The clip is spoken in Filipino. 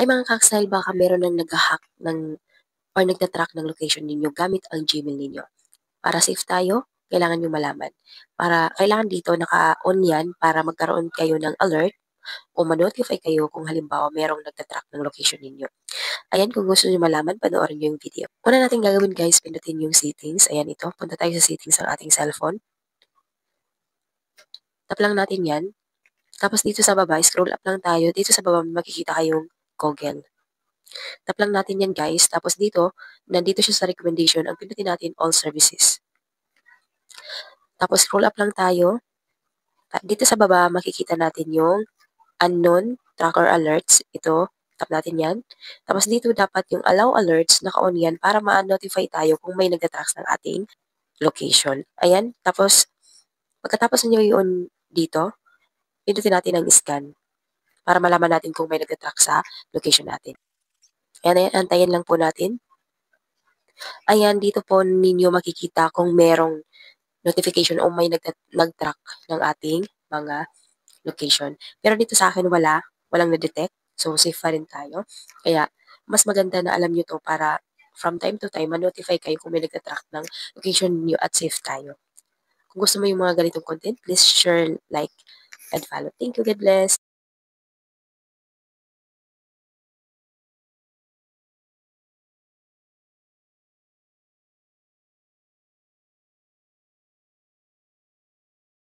Ay mga ka-style, baka meron ng nagha-hack ng or nagta-track ng location ninyo gamit ang Gmail ninyo. Para safe tayo, kailangan nyo malaman. Kailangan dito naka-on yan para magkaroon kayo ng alert o ma-notify kayo kung halimbawa merong nagta-track ng location ninyo. Ayan, kung gusto nyo malaman, panoorin nyo yung video. Una natin gagawin guys, pindutin yung settings. Ayan ito, punta tayo sa settings ng ating cellphone. Tap lang natin yan. Tapos dito sa baba, scroll up lang tayo. Dito sa baba, makikita kayong Google. Tap lang natin yan guys. Tapos dito, nandito siya sa recommendation. Ang pindutin natin, all services. Tapos scroll up lang tayo. Dito sa baba, makikita natin yung unknown tracker alerts. Ito, tap natin yan. Tapos dito dapat yung allow alerts, naka-on yan para ma-notify tayo kung may nagtatracks ng ating location. Ayan. Tapos, pagkatapos nyo yun dito, pindutin natin ang scan para malaman natin kung may nagtatrack sa location natin. Ayan, antayin lang po natin. Ayan, dito po ninyo makikita kung merong notification o may nag-track ng ating mga location. Pero dito sa akin walang na-detect. So, safe pa rin tayo. Kaya, mas maganda na alam nyo to para from time to time, ma-notify kayo kung may nag-track ng location nyo at safe tayo. Kung gusto mo yung mga ganitong content, please share, like, and follow. Thank you. God bless.